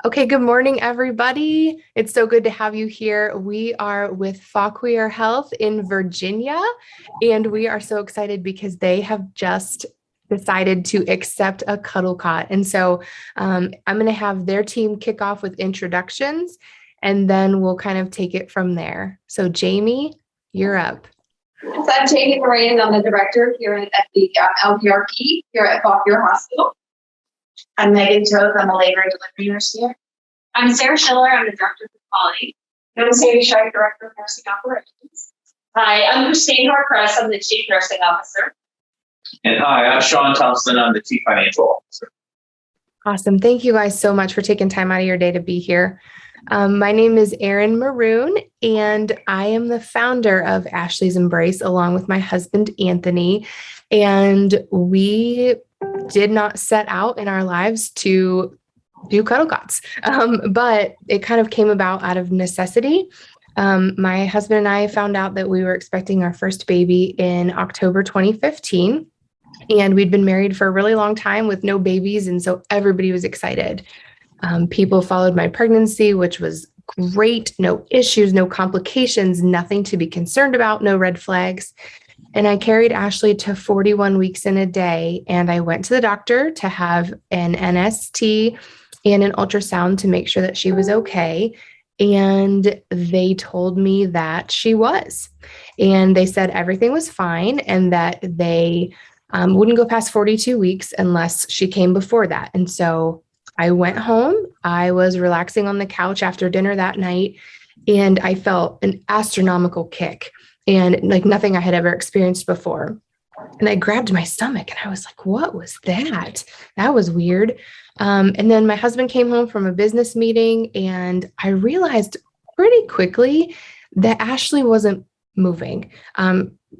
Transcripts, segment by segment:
Okay, good morning, everybody. It's so good to have you here. We are with Fauquier Health in Virginia, and we are so excited because they have just decided to accept a cuddle cot. And so I'm going to have their team kick off with introductions, and then we'll kind of take it from there. So, Jamie, you're up. So I'm Jamie Moran. I'm the director here at the LPRP here at Fauquier Hospital. I'm Megan Toth. I'm a labor and delivery nurse here. I'm Sarah Schiller. I'm the director of quality. And I'm Sandy Scheich, director of nursing operations. Hi, I'm Christine Harcrest. I'm the chief nursing officer. And hi, I'm Sean Thompson. I'm the chief financial officer. Awesome. Thank you guys so much for taking time out of your day to be here. My name is Erin Maroon, and I am the founder of Ashley's Embrace along with my husband, Anthony. And we did not set out in our lives to do cuddle cots, but it kind of came about out of necessity. My husband and I found out that we were expecting our first baby in October 2015. And we'd been married for a really long time with no babies. And so everybody was excited. People followed my pregnancy, which was great. No issues, no complications, nothing to be concerned about, no red flags. And I carried Ashley to 41 weeks in a day. And I went to the doctor to have an NST and an ultrasound to make sure that she was okay. And they told me that she was. And they said everything was fine and that they wouldn't go past 42 weeks unless she came before that. And so I went home. I was relaxing on the couch after dinner that night, and I felt an astronomical kick and like nothing I had ever experienced before. And I grabbed my stomach and I was like, what was that? That was weird. And then my husband came home from a business meeting, and I realized pretty quickly that Ashley wasn't moving.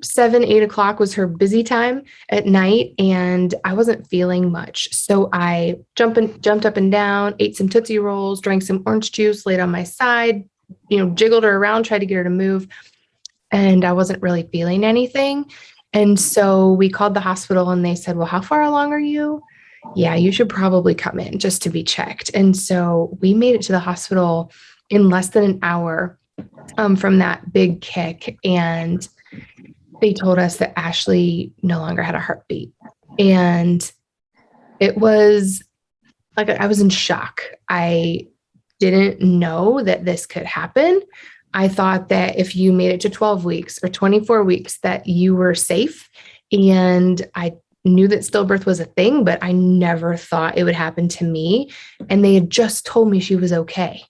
7, 8 o'clock was her busy time at night, and I wasn't feeling much. So I jumped up and down, ate some Tootsie Rolls, drank some orange juice, laid on my side, jiggled her around, tried to get her to move. And I wasn't really feeling anything. And so we called the hospital and they said, well, how far along are you? Yeah, you should probably come in just to be checked. And so we made it to the hospital in less than an hour from that big kick. And they told us that Ashley no longer had a heartbeat. And it was like, I was in shock. I didn't know that this could happen. I thought that if you made it to 12 weeks or 24 weeks, that you were safe. And I knew that stillbirth was a thing, but I never thought it would happen to me. And they had just told me she was okay.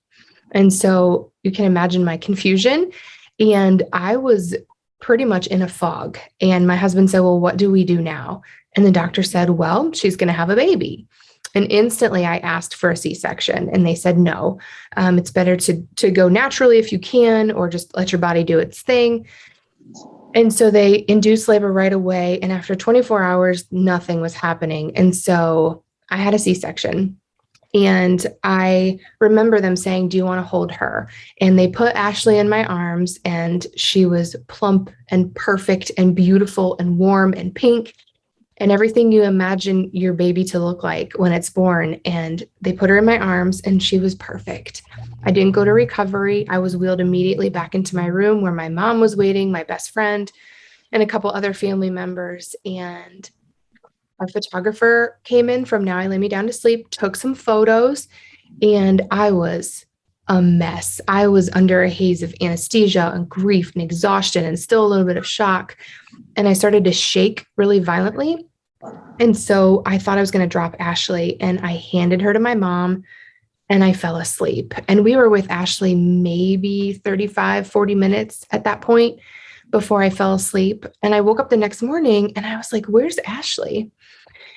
And so you can imagine my confusion. And I was pretty much in a fog. And my husband said, well, what do we do now? And the doctor said, well, she's going to have a baby. And instantly I asked for a C-section, and they said, no, it's better to go naturally if you can, or just let your body do its thing. And so they induced labor right away. And after 24 hours, nothing was happening. And so I had a C-section. And I remember them saying, do you want to hold her? And they put Ashley in my arms, and she was plump and perfect and beautiful and warm and pink and everything you imagine your baby to look like when it's born. And they put her in my arms, and she was perfect. I didn't go to recovery. I was wheeled immediately back into my room where my mom was waiting, my best friend, and a couple other family members. And a photographer came in from Now I Lay Me Down to Sleep, took some photos, and I was a mess. I was under a haze of anesthesia and grief and exhaustion and still a little bit of shock. And I started to shake really violently. And so I thought I was going to drop Ashley, and I handed her to my mom, and I fell asleep. And we were with Ashley maybe 35, 40 minutes at that point before I fell asleep. And I woke up the next morning and I was like, where's Ashley?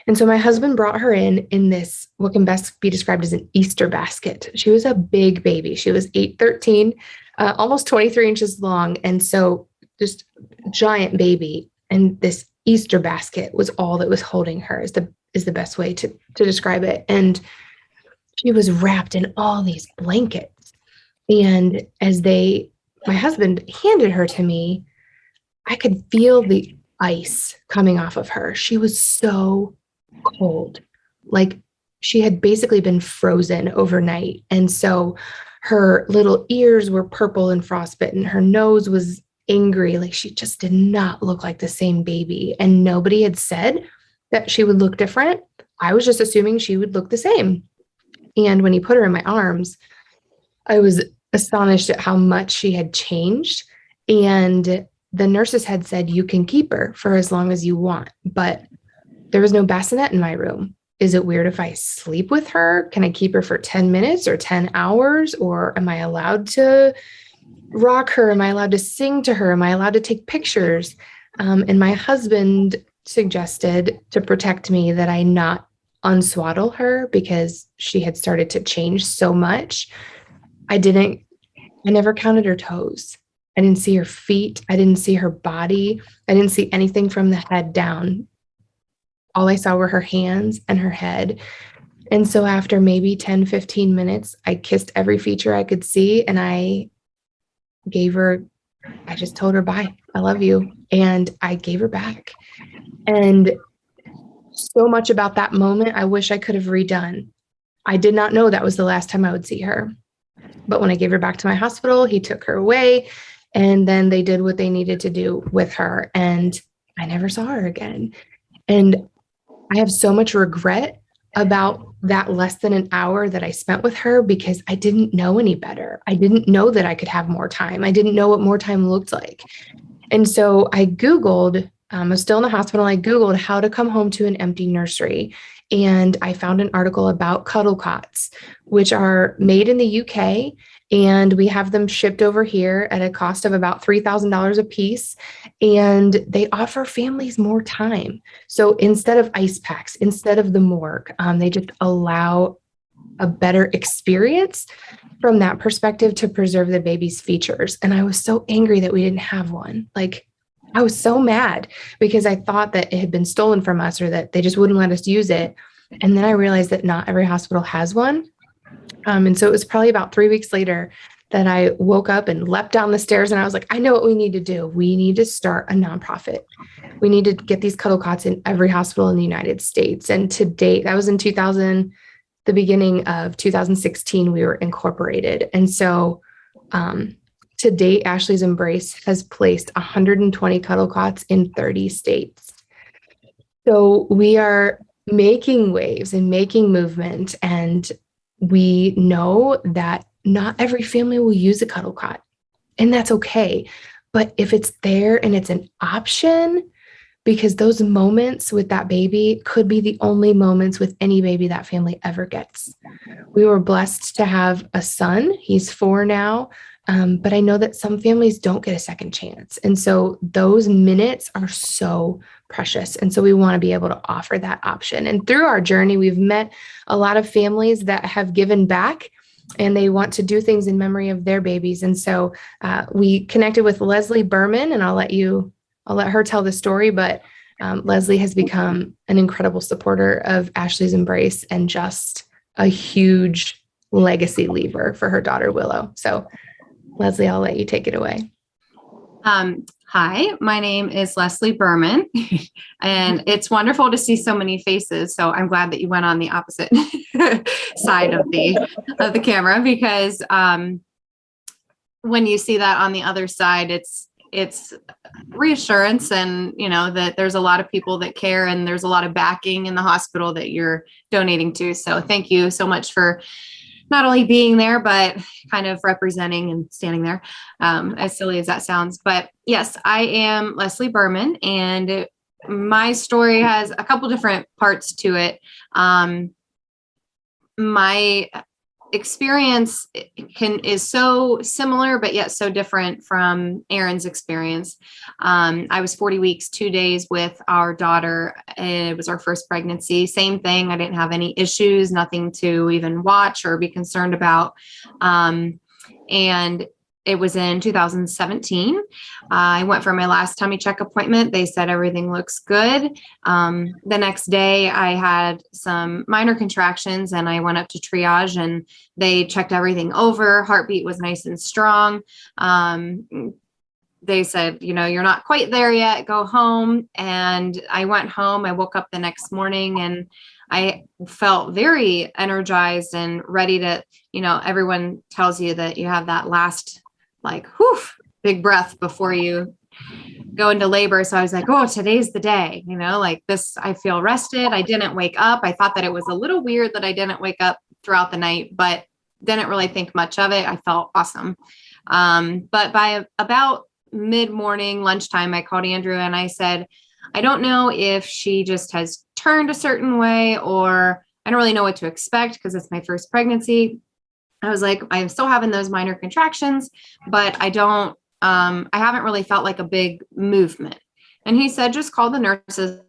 And so my husband brought her in this, what can best be described as an Easter basket. She was a big baby. She was 8'13", almost 23 inches long. And so just giant baby. And this Easter basket was all that was holding her, is the best way to describe it. And she was wrapped in all these blankets. And as my husband handed her to me, I could feel the ice coming off of her. She was so cold, like she had basically been frozen overnight. And so her little ears were purple and frostbitten. Her nose was angry. Like she just did not look like the same baby. And nobody had said that she would look different. I was just assuming she would look the same. And when he put her in my arms, I was astonished at how much she had changed. And the nurses had said, you can keep her for as long as you want, but there was no bassinet in my room. Is it weird if I sleep with her? Can I keep her for 10 minutes or 10 hours? Or am I allowed to rock her? Am I allowed to sing to her? Am I allowed to take pictures? And my husband suggested to protect me that I not unswaddle her because she had started to change so much. I never counted her toes. I didn't see her feet. I didn't see her body. I didn't see anything from the head down. All I saw were her hands and her head. And so after maybe 10, 15 minutes, I kissed every feature I could see and I just told her, bye, I love you. And I gave her back. And so much about that moment, I wish I could have redone. I did not know that was the last time I would see her. But when I gave her back to my hospital, he took her away and then they did what they needed to do with her. And I never saw her again. And I have so much regret about that less than an hour that I spent with her because I didn't know any better. I didn't know that I could have more time. I didn't know what more time looked like. And so I Googled, I was still in the hospital. I Googled how to come home to an empty nursery. And I found an article about cuddle cots, which are made in the UK. And we have them shipped over here at a cost of about $3,000 a piece. And they offer families more time. So instead of ice packs, instead of the morgue, they just allow a better experience from that perspective to preserve the baby's features. And I was so angry that we didn't have one. Like, I was so mad because I thought that it had been stolen from us or that they just wouldn't let us use it. And then I realized that not every hospital has one. And so it was probably about 3 weeks later that I woke up and leapt down the stairs and I was like, I know what we need to do. We need to start a nonprofit. We need to get these cuddle cots in every hospital in the United States. And to date, that was in the beginning of 2016, we were incorporated. And so to date, Ashley's Embrace has placed 120 cuddle cots in 30 states. So we are making waves and making movement. And we know that not every family will use a cuddle cot, and that's okay. But if it's there and it's an option, because those moments with that baby could be the only moments with any baby that family ever gets. We were blessed to have a son. He's 4 now. But I know that some families don't get a second chance. And so those minutes are so precious. And so we want to be able to offer that option. And through our journey, we've met a lot of families that have given back and they want to do things in memory of their babies. And so we connected with Leslie Berman, and I'll let her tell the story, but Leslie has become an incredible supporter of Ashley's Embrace and just a huge legacy leaver for her daughter, Willow. So Leslie, I'll let you take it away. Hi, my name is Leslie Berman, and it's wonderful to see so many faces. So I'm glad that you went on the opposite side of the camera, because when you see that on the other side, it's reassurance, and that there's a lot of people that care, and there's a lot of backing in the hospital that you're donating to. So thank you so much for not only being there, but kind of representing and standing there, as silly as that sounds. But yes, I am Leslie Berman, and my story has a couple different parts to it. My experience is so similar, but yet so different from Erin's experience. I was 40 weeks, 2 days with our daughter. It was our first pregnancy. Same thing. I didn't have any issues, nothing to even watch or be concerned about. And it was in 2017. I went for my last tummy check appointment. They said everything looks good. The next day I had some minor contractions and I went up to triage and they checked everything over. Heartbeat was nice and strong. They said, you're not quite there yet, go home. And I went home. I woke up the next morning and I felt very energized and ready to, everyone tells you that you have that last like, whew, big breath before you go into labor. So I was like, oh, today's the day, like this, I feel rested. I didn't wake up. I thought that it was a little weird that I didn't wake up throughout the night, but didn't really think much of it. I felt awesome. But by about mid-morning, lunchtime, I called Andrew and I said, I don't know if she just has turned a certain way, or I don't really know what to expect because it's my first pregnancy. I was like, I'm still having those minor contractions, but I haven't really felt like a big movement. And he said, just call the nurses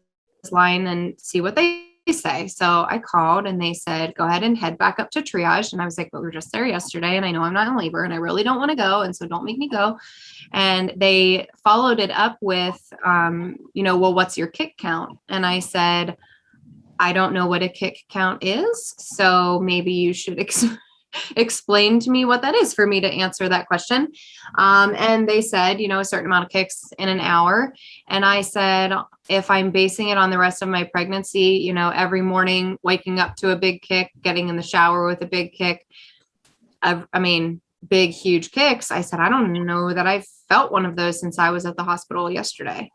line and see what they say. So I called and they said, go ahead and head back up to triage. And I was like, but we were just there yesterday and I know I'm not in labor and I really don't want to go. And so don't make me go. And they followed it up with, well, what's your kick count? And I said, I don't know what a kick count is. So maybe you should explain to me what that is for me to answer that question. And they said, a certain amount of kicks in an hour. And I said, if I'm basing it on the rest of my pregnancy, every morning waking up to a big kick, getting in the shower with a big kick, big, huge kicks. I said, I don't know that I've felt one of those since I was at the hospital yesterday.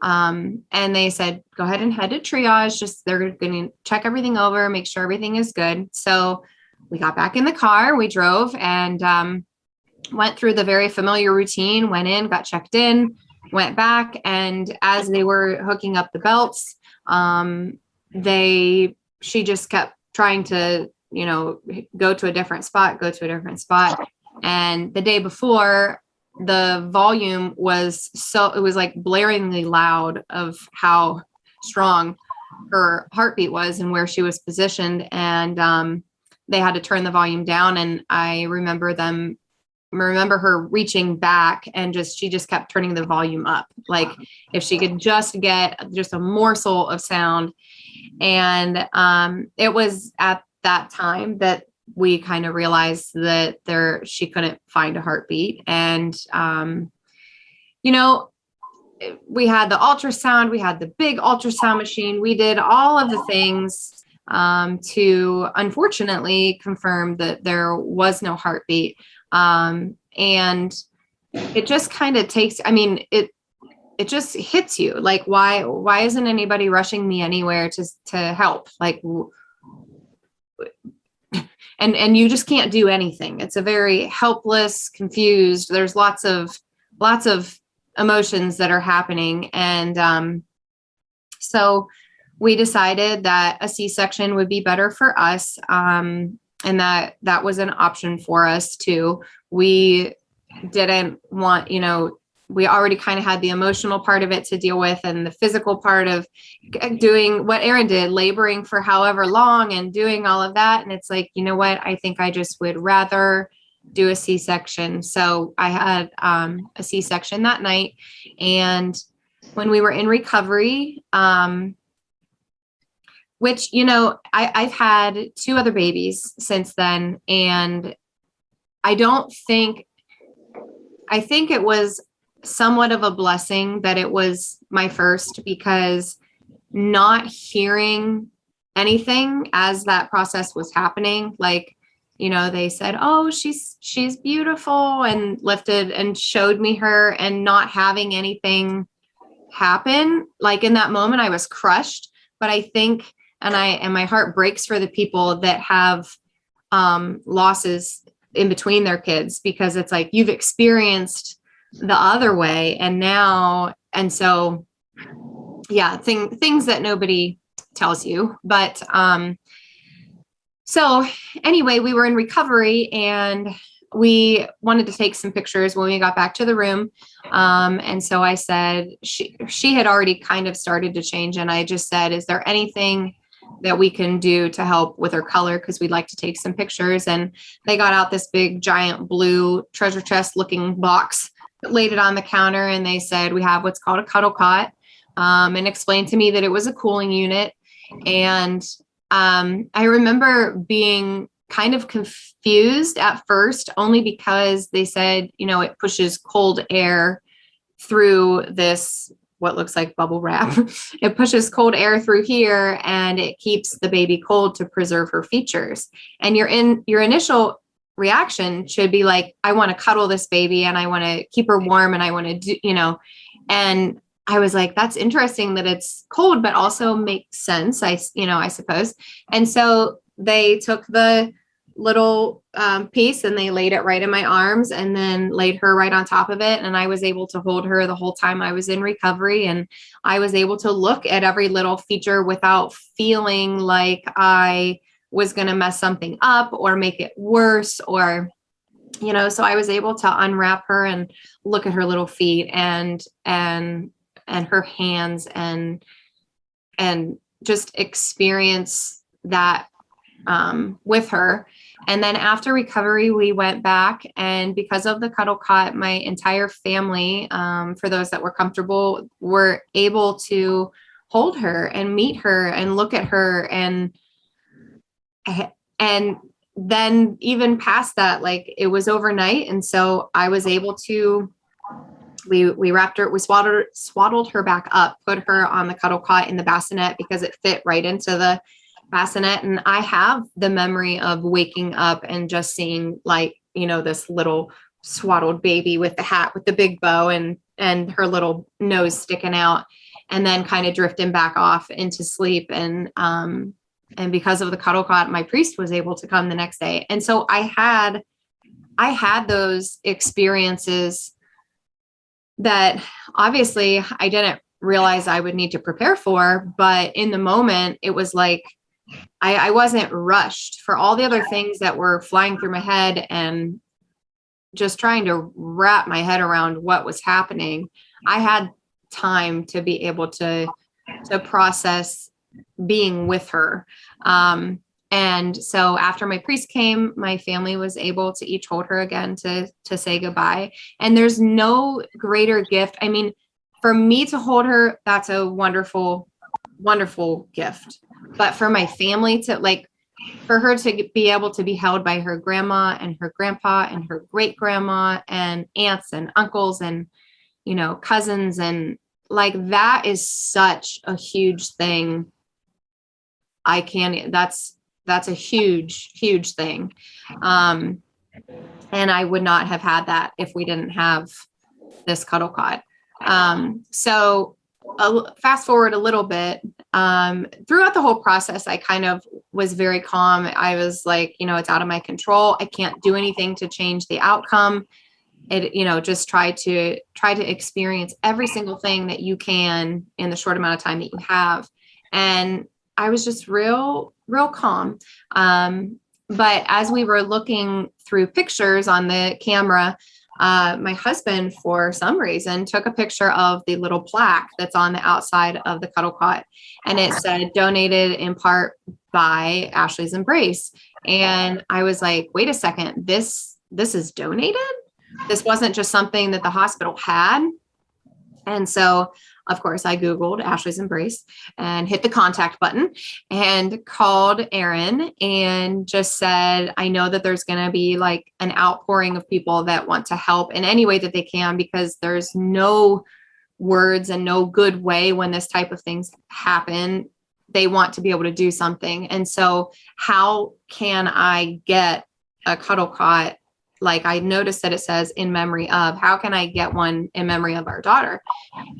And they said, go ahead and head to triage. They're going to check everything over, make sure everything is good. So we got back in the car, we drove and went through the very familiar routine, went in, got checked in, went back. And as they were hooking up the belts, she just kept trying to, go to a different spot. And the day before, the volume was it was like blaringly loud of how strong her heartbeat was and where she was positioned. And they had to turn the volume down. And I remember her reaching back and she just kept turning the volume up. Like if she could just get just a morsel of sound. And it was at that time that we kind of realized that she couldn't find a heartbeat. And, we had the ultrasound, we had the big ultrasound machine. We did all of the things to unfortunately confirm that there was no heartbeat. And it just kind of takes, it just hits you like, why isn't anybody rushing me anywhere to help? Like, and you just can't do anything. It's a very helpless, confused. There's lots of emotions that are happening. And so we decided that a C-section would be better for us. And that was an option for us too. We didn't want, we already kind of had the emotional part of it to deal with and the physical part of doing what Erin did, laboring for however long and doing all of that. And it's like, you know what, I think I just would rather do a C-section. So I had a C-section that night. And when we were in recovery, which, I've had 2 other babies since then. And I think it was somewhat of a blessing that it was my first, because not hearing anything as that process was happening, like, they said, oh, she's beautiful, and lifted and showed me her, and not having anything happen. Like in that moment, I was crushed. But I think, and my heart breaks for the people that have losses in between their kids, because it's like you've experienced the other way. And so, yeah, things that nobody tells you. But so anyway, we were in recovery and we wanted to take some pictures when we got back to the room. And so I said, she had already kind of started to change. And I just said, is there anything that we can do to help with her color? Because we'd like to take some pictures. And they got out this big giant blue treasure chest looking box, laid it on the counter, and they said, we have what's called a Cuddle cot, and explained to me that it was a cooling unit. And I remember being kind of confused at first, only because they said, it pushes cold air through this what looks like bubble wrap. It pushes cold air through here and it keeps the baby cold to preserve her features. And your initial reaction should be like, I want to cuddle this baby and I want to keep her warm and I want to do, and I was like, that's interesting that it's cold, but also makes sense. I suppose. And so they took the little piece and they laid it right in my arms and then laid her right on top of it. And I was able to hold her the whole time I was in recovery. And I was able to look at every little feature without feeling like I was going to mess something up or make it worse or, so I was able to unwrap her and look at her little feet and her hands and just experience that with her. And then after recovery, we went back, and because of the Cuddle Cot, my entire family, for those that were comfortable, were able to hold her and meet her and look at her. And then even past that, like it was overnight. And so I was able to, we wrapped her, we swaddled her back up, put her on the Cuddle Cot in the bassinet because it fit right into the bassinet. And I have the memory of waking up and just seeing like, this little swaddled baby with the hat, with the big bow and her little nose sticking out, and then kind of drifting back off into sleep. And because of the Cuddle Cot, my priest was able to come the next day. And so I had those experiences that obviously I didn't realize I would need to prepare for, but in the moment it was like, I wasn't rushed for all the other things that were flying through my head and just trying to wrap my head around what was happening. I had time to be able to process being with her. And so after my priest came, my family was able to each hold her again to say goodbye. And there's no greater gift. I mean, for me to hold her, that's a wonderful, wonderful gift. But for my family for her to be able to be held by her grandma and her grandpa and her great grandma and aunts and uncles and, cousins, and like, that is such a huge thing. That's a huge, huge thing. And I would not have had that if we didn't have this Cuddle Cot. So fast forward a little bit, throughout the whole process, I kind of was very calm. I was like, it's out of my control. I can't do anything to change the outcome. Just try to experience every single thing that you can in the short amount of time that you have. And I was just real calm. But as we were looking through pictures on the camera, my husband, for some reason, took a picture of the little plaque that's on the outside of the Cuddle Cot. And it said, donated in part by Ashley's Embrace. And I was like, wait a second, this is donated? This wasn't just something that the hospital had. And so, of course, I Googled Ashley's Embrace and hit the contact button and called Erin and just said, I know that there's going to be like an outpouring of people that want to help in any way that they can, because there's no words and no good way when this type of things happen. They want to be able to do something. And so how can I get a Cuddle Cot? Like, I noticed that it says in memory of. How can I get one in memory of our daughter?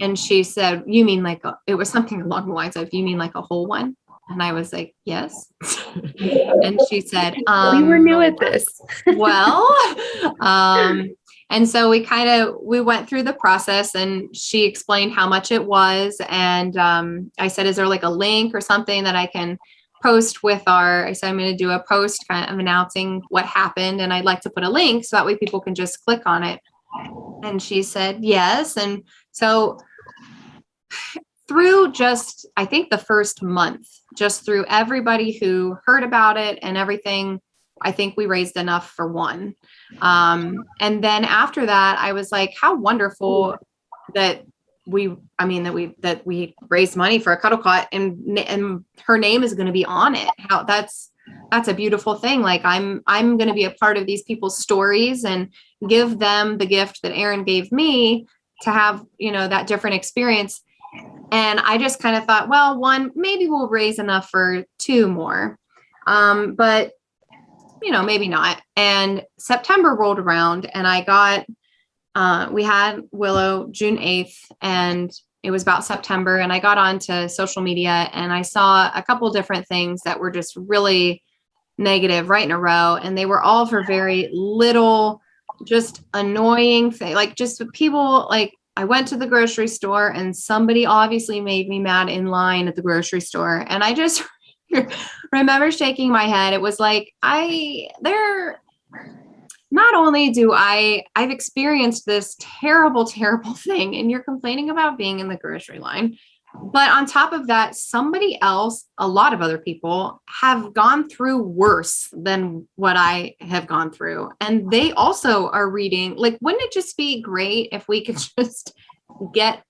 And she said, you mean like it was something along the lines of, you mean like a whole one? And I was like, yes. And she said, we were new at this. Well, and so we went through the process, and she explained how much it was. And I said, is there like a link or something that I can post with I said, I'm going to do a post kind of announcing what happened, and I'd like to put a link so that way people can just click on it. And she said, yes. And so through just, I think the first month, just through everybody who heard about it and everything, I think we raised enough for one. And then after that, I was like, how wonderful that we raised money for a Cuddle Cot, and her name is going to be on it. That's a beautiful thing. Like, I'm going to be a part of these people's stories and give them the gift that Erin gave me to have, that different experience. And I just kind of thought, well, one, maybe we'll raise enough for 2 more. But maybe not. And September rolled around and I got, we had Willow June 8th and it was about September, and I got onto social media and I saw a couple different things that were just really negative right in a row. And they were all for very little, just annoying thing. Like just people, like I went to the grocery store and somebody obviously made me mad in line at the grocery store. And I just remember shaking my head. It was like, not only do I've experienced this terrible, terrible thing, and you're complaining about being in the grocery line. But on top of that, somebody else, a lot of other people have gone through worse than what I have gone through. And they also are reading, like, wouldn't it just be great if we could just get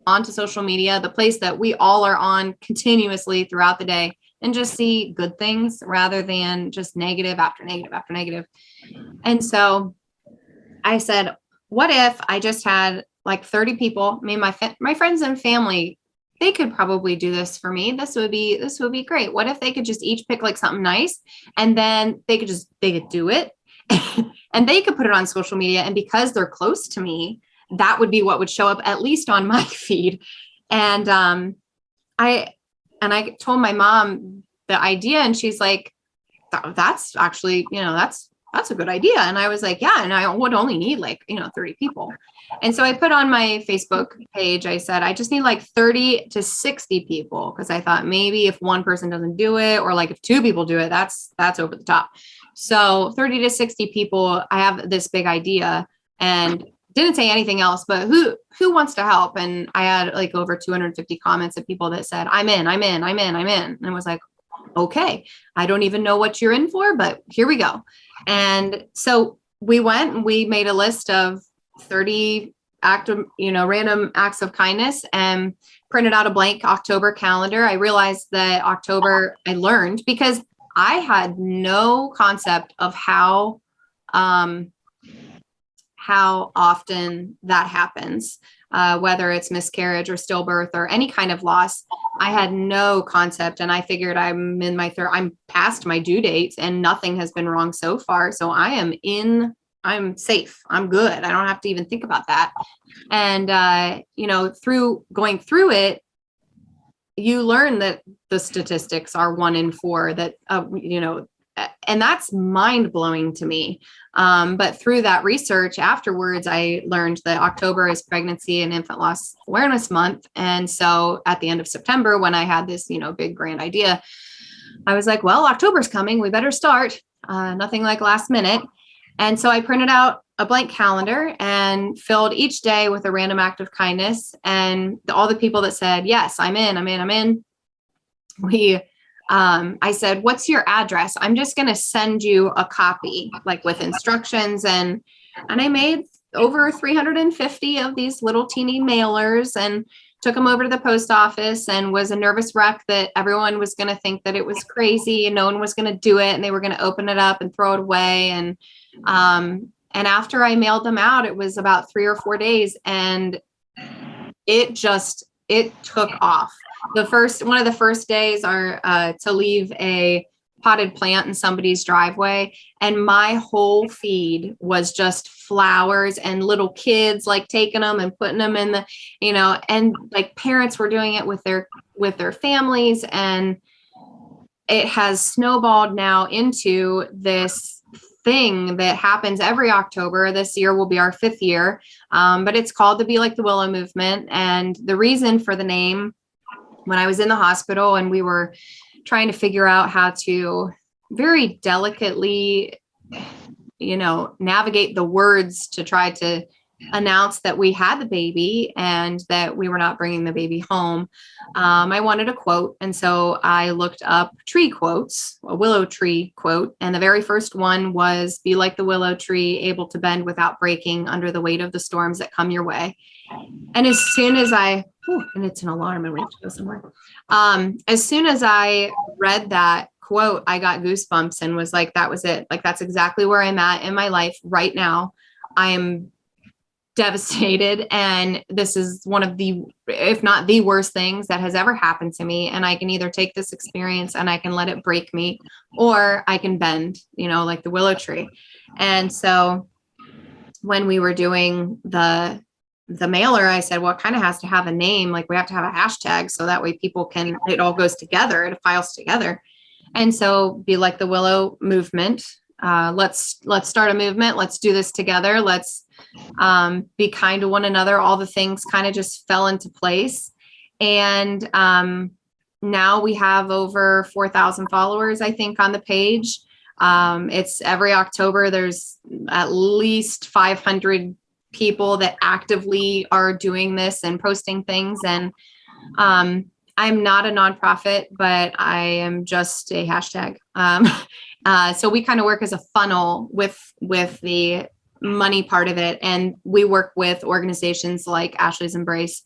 onto social media, the place that we all are on continuously throughout the day, and just see good things rather than just negative after negative after negative. And so I said, what if I just had like 30 people, I mean, my friends and family, they could probably do this for me. This would be great. What if they could just each pick like something nice, and then they could do it and they could put it on social media. And because they're close to me, that would be what would show up at least on my feed. And I told my mom the idea, and she's like, that's actually, that's a good idea. And I was like, yeah, and I would only need like, 30 people. And so I put on my Facebook page, I said, I just need like 30 to 60 people. Cause I thought maybe if one person doesn't do it, or like if 2 people do it, that's over the top. So 30 to 60 people, I have this big idea, and didn't say anything else, but who wants to help? And I had like over 250 comments of people that said, I'm in. And I was like, okay, I don't even know what you're in for, but here we go. And so we went and we made a list of 30 random acts of kindness and printed out a blank October calendar. I realized that October, I learned, because I had no concept of how often that happens, whether it's miscarriage or stillbirth or any kind of loss. I had no concept, and I figured I'm past my due dates and nothing has been wrong so far. So I'm safe. I'm good. I don't have to even think about that. And, through going through it, you learn that the statistics are 1 in 4 that, and that's mind blowing to me. But through that research afterwards, I learned that October is Pregnancy and Infant Loss Awareness Month. And so at the end of September, when I had this, big grand idea, I was like, well, October's coming. We better start. Nothing like last minute. And so I printed out a blank calendar and filled each day with a random act of kindness. And all the people that said, yes, I'm in. I said, what's your address? I'm just going to send you a copy, like with instructions. And I made over 350 of these little teeny mailers and took them over to the post office, and was a nervous wreck that everyone was going to think that it was crazy and no one was going to do it. And they were going to open it up and throw it away. And after I mailed them out, it was about 3 or 4 days, and it took off. One of the first days are to leave a potted plant in somebody's driveway, and my whole feed was just flowers and little kids like taking them and putting them in the, and like parents were doing it with their families, and it has snowballed now into this thing that happens every October. This year will be our 5th year, but it's called the Be Like the Willow movement. And the reason for the name, when I was in the hospital and we were trying to figure out how to very delicately, navigate the words to try to announce that we had the baby and that we were not bringing the baby home, I wanted a quote. And so I looked up tree quotes, a willow tree quote. And the very first one was, be like the willow tree, able to bend without breaking under the weight of the storms that come your way. And as soon as and it's an alarm and we have to go somewhere. As soon as I read that quote, I got goosebumps and was like, that was it. Like, that's exactly where I'm at in my life right now. I am devastated. And this is one of the, if not the worst things that has ever happened to me. And I can either take this experience and I can let it break me, or I can bend, like the willow tree. And so when we were doing the mailer, I said, well, it kind of has to have a name. Like we have to have a hashtag so that way people can, it all goes together, it files together. And so be like the Willow movement. Let's start a movement. Let's do this together. Let's be kind to one another. All the things kind of just fell into place. And now we have over 4,000 followers, I think, on the page. It's every October, there's at least 500 people that actively are doing this and posting things. And I'm not a nonprofit, but I am just a hashtag. So we kind of work as a funnel with the money part of it. And we work with organizations like Ashley's Embrace.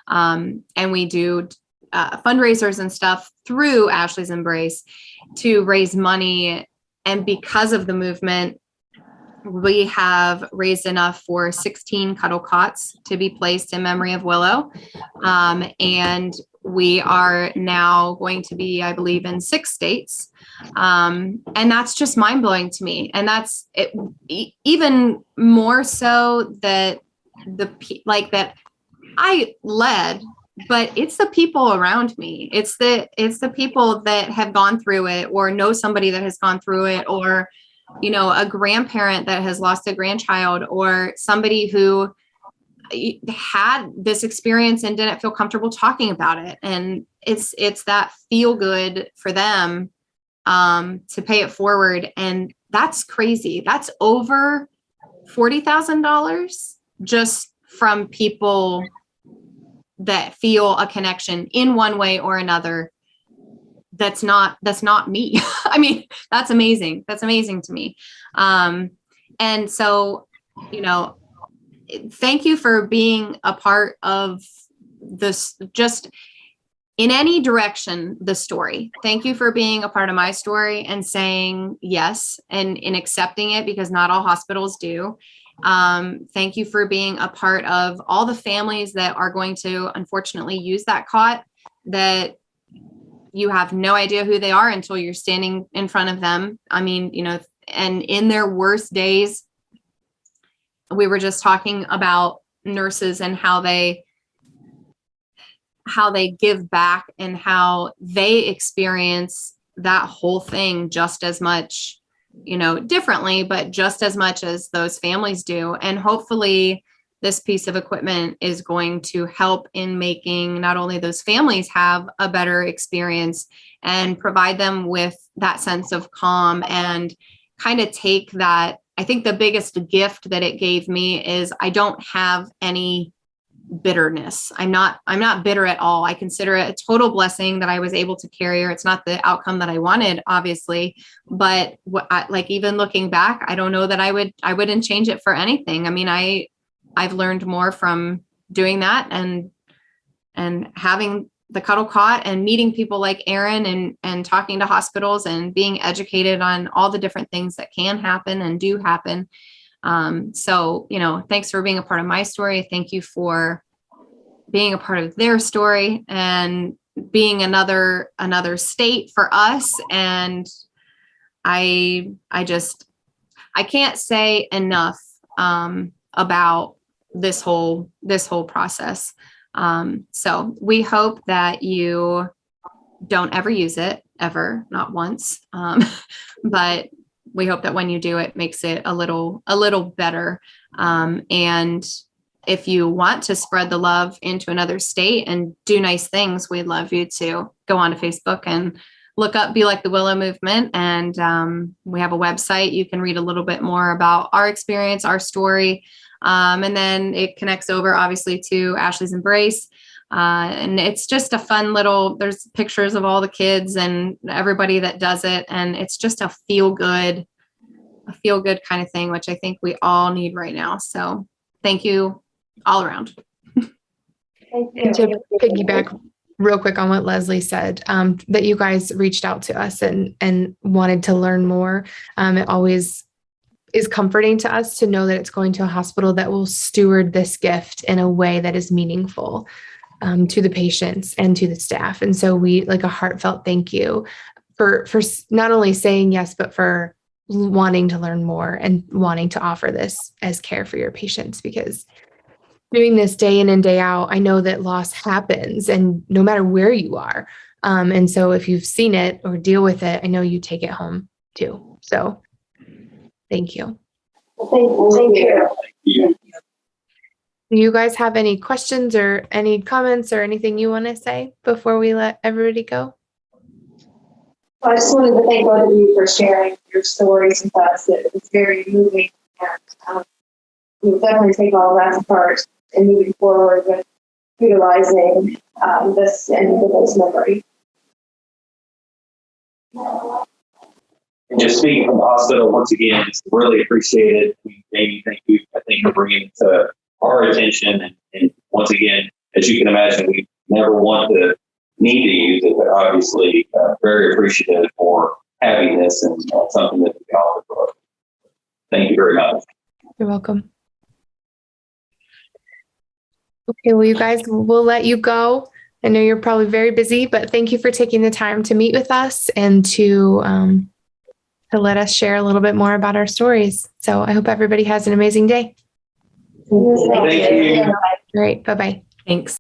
And we do fundraisers and stuff through Ashley's Embrace to raise money. And because of the movement, we have raised enough for 16 cuddle cots to be placed in memory of Willow. And we are now going to be, I believe, in 6 states. And that's just mind blowing to me. And that's it, even more so that that I led, but it's the people around me. It's the people that have gone through it or know somebody that has gone through it, or, a grandparent that has lost a grandchild, or somebody who had this experience and didn't feel comfortable talking about it. And it's that feel good for them to pay it forward. And that's crazy. That's over $40,000 just from people that feel a connection in one way or another. That's not me. I mean, that's amazing. That's amazing to me. And so, thank you for being a part of this, just in any direction, the story. Thank you for being a part of my story and saying yes and in accepting it, because not all hospitals do. Thank you for being a part of all the families that are going to unfortunately use that cot, that you have no idea who they are until you're standing in front of them. I mean, and in their worst days, we were just talking about nurses and how they give back and how they experience that whole thing just as much, differently, but just as much as those families do. And hopefully this piece of equipment is going to help in making not only those families have a better experience and provide them with that sense of calm, and kind of take that. I think the biggest gift that it gave me is I don't have any bitterness. I'm not bitter at all. I consider it a total blessing that I was able to carry her. It's not the outcome that I wanted, obviously, but even looking back, I don't know that I wouldn't change it for anything. I mean, I've learned more from doing that and having the cuddle cot and meeting people like Aaron and talking to hospitals and being educated on all the different things that can happen and do happen. So, thanks for being a part of my story. Thank you for being a part of their story and being another state for us. And I can't say enough, about this whole process. So we hope that you don't ever use it, ever, not once. But we hope that when you do, it makes it a little better. And if you want to spread the love into another state and do nice things, we'd love you to go onto Facebook and look up Be Like the Willow movement. And we have a website. You can read a little bit more about our experience, our story. And then it connects over, obviously, to Ashley's Embrace. And it's just a fun there's pictures of all the kids and everybody that does it. And it's just a feel good kind of thing, which I think we all need right now. So thank you all around. And to piggyback real quick on what Leslie said, that you guys reached out to us and wanted to learn more. is comforting to us to know that it's going to a hospital that will steward this gift in a way that is meaningful to the patients and to the staff. And so we like a heartfelt thank you for not only saying yes, but for wanting to learn more and wanting to offer this as care for your patients, because doing this day in and day out, I know that loss happens and no matter where you are. And so if you've seen it or deal with it, I know you take it home too. So thank you. Thank you. Do you guys have any questions or any comments or anything you want to say before we let everybody go? I just wanted to thank both of you for sharing your stories with us. It was very moving, and we'll definitely take all of that to heart and moving forward with utilizing this and the best memory. And just speaking from the hospital, once again, it's really appreciated. Amy, thank you, I think, for bringing it to our attention. And once again, as you can imagine, we never want to need to use it, but obviously very appreciative for having this and something that we offer for us. Thank you very much. You're welcome. Okay, well, you guys, we'll let you go. I know you're probably very busy, but thank you for taking the time to meet with us and to let us share a little bit more about our stories. So I hope everybody has an amazing day. Thank you. Great. Bye-bye. Thanks.